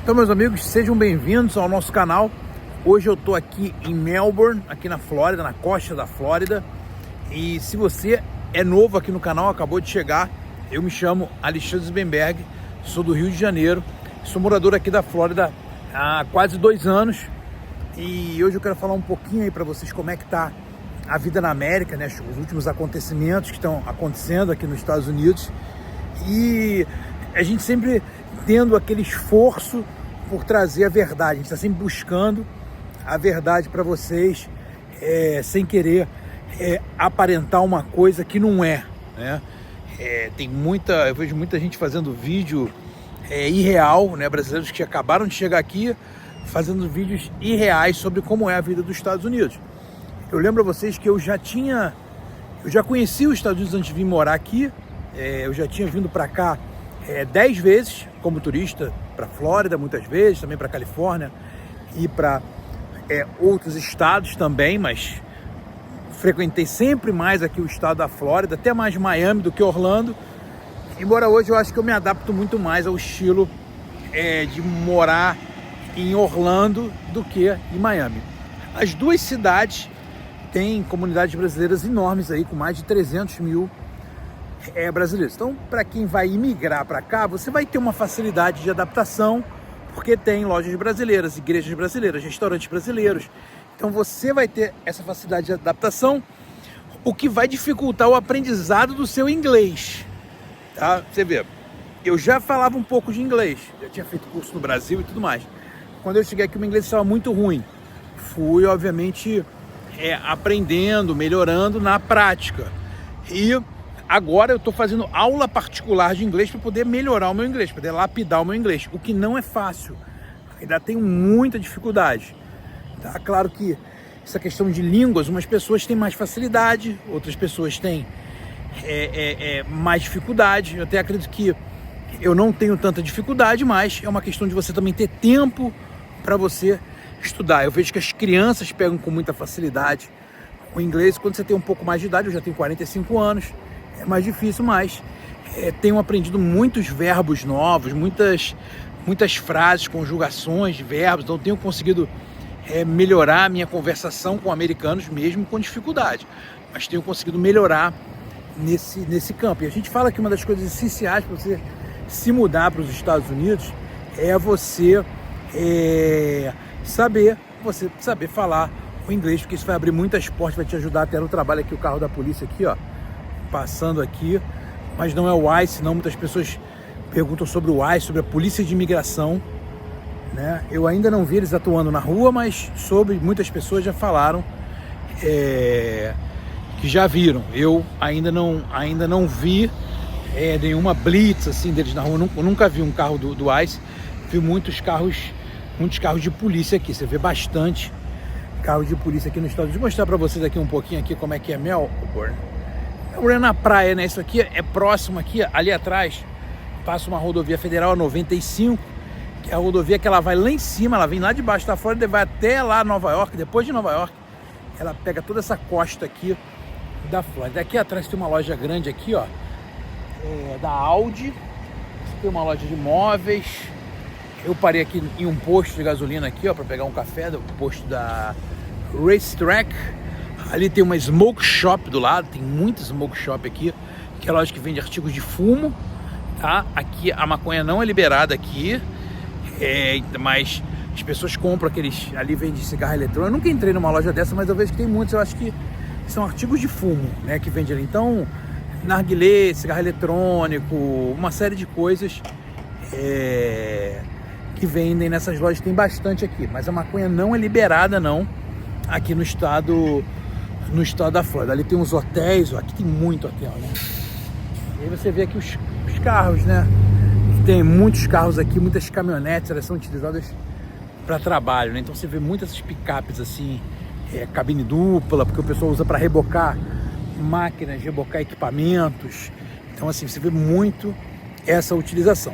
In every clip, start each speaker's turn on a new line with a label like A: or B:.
A: Então, meus amigos, sejam bem-vindos ao nosso canal. Hoje eu estou aqui em Melbourne, aqui na Flórida, na costa da Flórida. E se você é novo aqui no canal, acabou de chegar, eu me chamo Alexandre Sbenberg, sou do Rio de Janeiro, sou morador aqui da Flórida há quase 2 anos. E hoje eu quero falar um pouquinho aí para vocês como é que tá a vida na América, né? Os últimos acontecimentos que estão acontecendo aqui nos Estados Unidos. E a gente sempre tendo aquele esforço por trazer a verdade, a gente está sempre buscando a verdade para vocês, sem querer aparentar uma coisa que não é, né? Eu vejo muita gente fazendo vídeo irreal, né? Brasileiros que acabaram de chegar aqui fazendo vídeos irreais sobre como é a vida dos Estados Unidos. Eu lembro a vocês que eu já conheci os Estados Unidos antes de vir morar aqui. Eu já tinha vindo para cá 10 vezes como turista, para Flórida muitas vezes, também para Califórnia e para outros estados também, mas frequentei sempre mais aqui o estado da Flórida, até mais Miami do que Orlando, embora hoje eu acho que eu me adapto muito mais ao estilo de morar em Orlando do que em Miami. As duas cidades têm comunidades brasileiras enormes aí, com mais de 300 mil brasileiros. Então, para quem vai imigrar para cá, você vai ter uma facilidade de adaptação, porque tem lojas brasileiras, igrejas brasileiras, restaurantes brasileiros. Então, você vai ter essa facilidade de adaptação, o que vai dificultar o aprendizado do seu inglês. Tá? Você vê, eu já falava um pouco de inglês, já tinha feito curso no Brasil e tudo mais. Quando eu cheguei aqui, o meu inglês estava muito ruim. Fui, obviamente, aprendendo, melhorando na prática. E agora eu estou fazendo aula particular de inglês para poder melhorar o meu inglês, para poder lapidar o meu inglês, o que não é fácil, ainda tenho muita dificuldade. Tá? Claro que essa questão de línguas, umas pessoas têm mais facilidade, outras pessoas têm mais dificuldade. Eu até acredito que eu não tenho tanta dificuldade, mas é uma questão de você também ter tempo para você estudar. Eu vejo que as crianças pegam com muita facilidade o inglês quando você tem um pouco mais de idade. Eu já tenho 45 anos, é mais difícil, mas tenho aprendido muitos verbos novos, muitas frases, conjugações de verbos, então tenho conseguido melhorar a minha conversação com americanos mesmo com dificuldade, mas tenho conseguido melhorar nesse campo. E a gente fala que uma das coisas essenciais para você se mudar para os Estados Unidos é você saber falar o inglês, porque isso vai abrir muitas portas, vai te ajudar até no trabalho. Aqui o carro da polícia aqui, ó, passando aqui, mas não é o ICE, não. Muitas pessoas perguntam sobre o ICE, sobre a polícia de imigração, né? Eu ainda não vi eles atuando na rua, mas muitas pessoas já falaram que já viram. Eu ainda não vi nenhuma blitz assim deles na rua. Nunca vi um carro do ICE. Vi muitos carros de polícia aqui. Você vê bastante carro de polícia aqui nos Estados Unidos. Vou mostrar para vocês aqui um pouquinho aqui como é que é Melbourne. Melbourne é na praia, né? Isso aqui é próximo aqui, ali atrás passa uma rodovia federal, a 95, que é a rodovia que ela vai lá em cima, ela vem lá de baixo da Flórida e vai até lá Nova York. Depois de Nova York, ela pega toda essa costa aqui da Flórida. Aqui atrás tem uma loja grande aqui, ó, da Audi. Tem uma loja de móveis. Eu parei aqui em um posto de gasolina aqui, ó, para pegar um café, do posto da Racetrack. Ali tem uma smoke shop do lado, tem muita smoke shop aqui, que é a loja que vende artigos de fumo, tá? Aqui a maconha não é liberada aqui, mas as pessoas compram aqueles, ali vende cigarro eletrônico. Eu nunca entrei numa loja dessa, mas eu vejo que tem muitos, eu acho que são artigos de fumo, né, que vende ali. Então, narguilé, cigarro eletrônico, uma série de coisas que vendem nessas lojas, tem bastante aqui, mas a maconha não é liberada não, aqui no estado da Flórida. Ali tem uns hotéis, ó, aqui tem muito hotel, né? E aí você vê aqui os carros, né? Tem muitos carros aqui, muitas caminhonetes, elas são utilizadas para trabalho, né? Então você vê muitas picapes assim, cabine dupla, porque o pessoal usa para rebocar máquinas, rebocar equipamentos. Então assim, você vê muito essa utilização.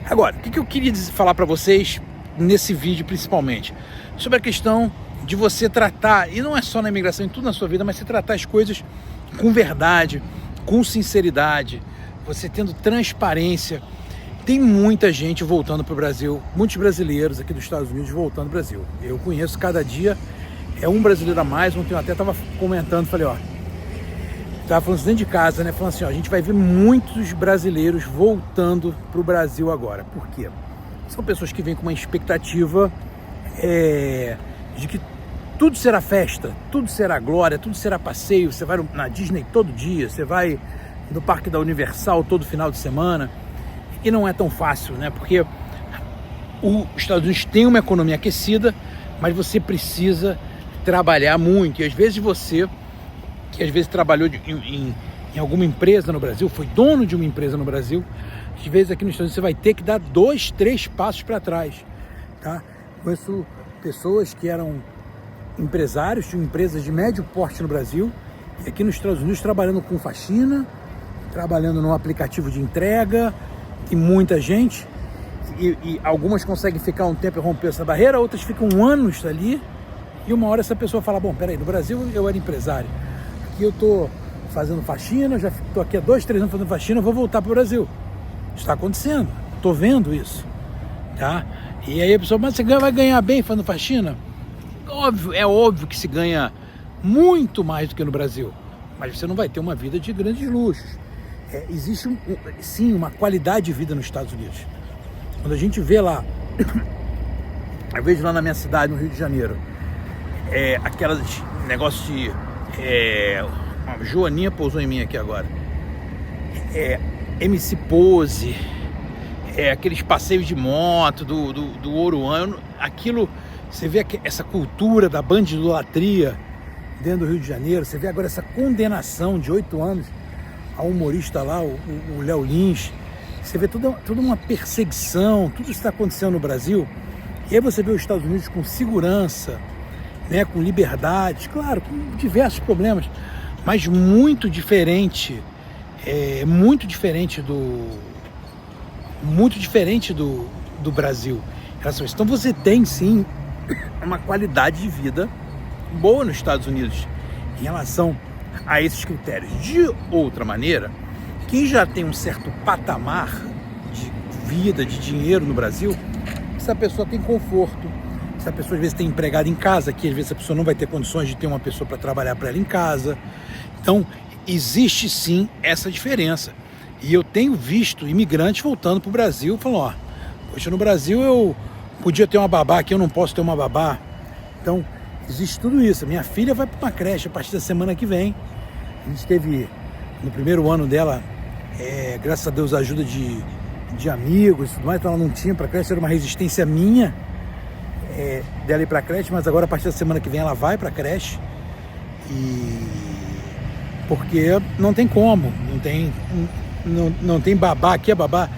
A: Agora, o que eu queria falar para vocês nesse vídeo principalmente? Sobre a questão de você tratar, e não é só na imigração, em tudo na sua vida, mas você tratar as coisas com verdade, com sinceridade, você tendo transparência. tem muita gente voltando para o Brasil, muitos brasileiros aqui dos Estados Unidos voltando para o Brasil. Eu conheço cada dia, é um brasileiro a mais. Ontem eu até estava comentando, falei, estava falando dentro de casa, né? Falando assim, a gente vai ver muitos brasileiros voltando para o Brasil agora. Por quê? São pessoas que vêm com uma expectativa de que tudo será festa, tudo será glória, tudo será passeio. Você vai na Disney todo dia, você vai no Parque da Universal todo final de semana. E não é tão fácil, né? Porque os Estados Unidos tem uma economia aquecida, mas você precisa trabalhar muito. E às vezes você, que às vezes trabalhou em alguma empresa no Brasil, foi dono de uma empresa no Brasil, às vezes aqui nos Estados Unidos você vai ter que dar 2, 3 passos para trás, tá? Conheço pessoas que eram empresários, tinham empresas de médio porte no Brasil, e aqui nos Estados Unidos trabalhando com faxina, trabalhando num aplicativo de entrega. E muita gente, e algumas conseguem ficar um tempo e romper essa barreira, outras ficam anos ali, e uma hora essa pessoa fala, bom, peraí, no Brasil eu era empresário, aqui eu tô fazendo faxina, já tô aqui há 2, 3 anos fazendo faxina, eu vou voltar pro Brasil. Está acontecendo, tô vendo isso, tá? E aí a pessoa, mas você vai ganhar bem fazendo faxina? Óbvio, é óbvio que se ganha muito mais do que no Brasil, mas você não vai ter uma vida de grandes luxos. Existe sim uma qualidade de vida nos Estados Unidos. Quando a gente vê lá, eu vejo lá na minha cidade, no Rio de Janeiro, aquelas negócios de uma Joaninha pousou em mim aqui agora, MC Pose, aqueles passeios de moto do Oruan, aquilo, você vê essa cultura da bandidolatria dentro do Rio de Janeiro. Você vê agora essa condenação de 8 anos a humorista lá, o Léo Lins. Você vê toda uma perseguição, tudo isso está acontecendo no Brasil. E aí você vê os Estados Unidos com segurança, né, com liberdade, claro, com diversos problemas, mas muito diferente, muito diferente do Brasil. Então você tem sim uma qualidade de vida boa nos Estados Unidos em relação a esses critérios. De outra maneira, quem já tem um certo patamar de vida, de dinheiro no Brasil, essa pessoa tem conforto, essa pessoa às vezes tem empregado em casa, que às vezes a pessoa não vai ter condições de ter uma pessoa para trabalhar para ela em casa. Então existe sim essa diferença, e eu tenho visto imigrantes voltando para o Brasil falando, poxa, no Brasil eu podia ter uma babá, aqui eu não posso ter uma babá. Então existe tudo isso. Minha filha vai para uma creche a partir da semana que vem. A gente teve, no primeiro ano dela, graças a Deus, a ajuda de amigos e tudo mais, então ela não tinha para creche, era uma resistência minha dela ir para creche, mas agora a partir da semana que vem ela vai para creche, porque não tem como, não tem babá, aqui é babá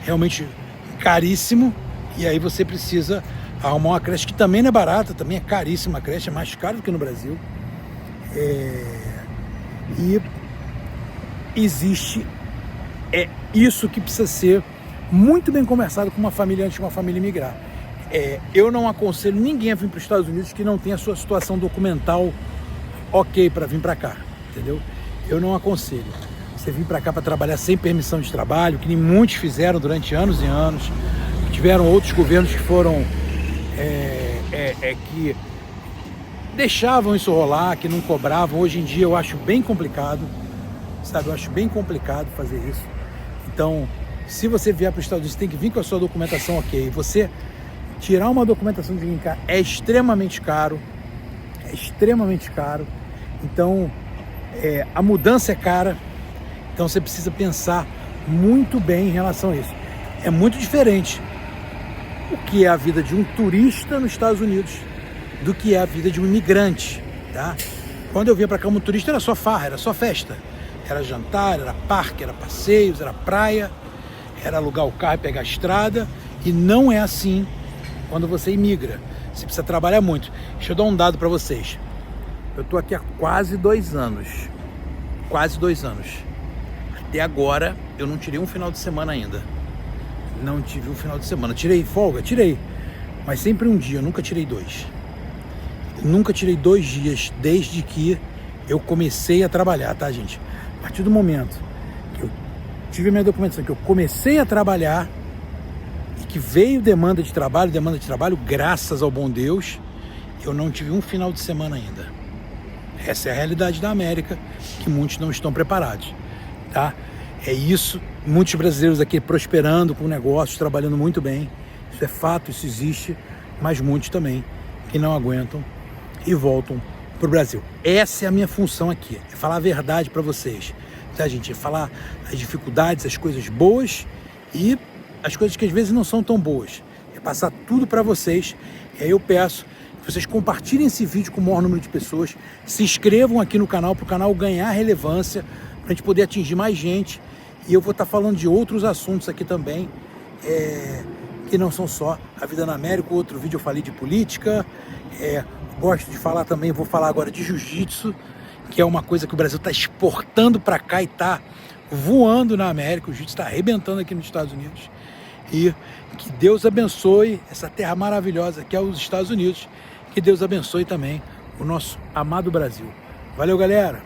A: realmente caríssimo, e aí você precisa arrumar uma creche que também não é barata, também é caríssima a creche, é mais caro do que no Brasil. E existe isso que precisa ser muito bem conversado com uma família antes de uma família migrar. Eu não aconselho ninguém a vir para os Estados Unidos que não tenha a sua situação documental ok para vir para cá, entendeu? Eu não aconselho você vir para cá para trabalhar sem permissão de trabalho, que nem muitos fizeram durante anos e anos. Tiveram outros governos que foram que deixavam isso rolar, que não cobravam. Hoje em dia eu acho bem complicado, sabe? Eu acho bem complicado fazer isso. Então, se você vier para os Estados Unidos, tem que vir com a sua documentação ok. Você tirar uma documentação de vir cá é extremamente caro. Então, a mudança é cara. Então, você precisa pensar muito bem em relação a isso. É muito diferente o que é a vida de um turista nos Estados Unidos do que é a vida de um imigrante, tá? Quando eu vinha para cá como turista era só farra, era só festa, era jantar, era parque, era passeios, era praia, era alugar o carro e pegar a estrada. E não é assim quando você imigra. Você precisa trabalhar muito. Deixa eu dar um dado para vocês. Eu tô aqui há quase 2 anos. Até agora eu não tirei um final de semana ainda. Não tive um final de semana. Tirei folga? Tirei. Mas sempre um dia, eu nunca tirei 2. Nunca tirei 2 dias desde que eu comecei a trabalhar, tá, gente? A partir do momento que eu tive a minha documentação, que eu comecei a trabalhar, que veio demanda de trabalho, graças ao bom Deus, eu não tive um final de semana ainda. Essa é a realidade da América, que muitos não estão preparados, tá? É isso, muitos brasileiros aqui prosperando com negócios, trabalhando muito bem, isso é fato, isso existe, mas muitos também que não aguentam e voltam para o Brasil. Essa é a minha função aqui, é falar a verdade para vocês, tá, gente? É falar as dificuldades, as coisas boas e as coisas que às vezes não são tão boas. É passar tudo para vocês. E aí eu peço que vocês compartilhem esse vídeo com o maior número de pessoas, se inscrevam aqui no canal para o canal ganhar relevância, para a gente poder atingir mais gente. E eu vou estar falando de outros assuntos aqui também, que não são só a vida na América. Outro vídeo eu falei de política, gosto de falar também, vou falar agora de jiu-jitsu, que é uma coisa que o Brasil está exportando para cá e está voando na América. O jiu-jitsu está arrebentando aqui nos Estados Unidos. E que Deus abençoe essa terra maravilhosa que é os Estados Unidos. Que Deus abençoe também o nosso amado Brasil. Valeu, galera!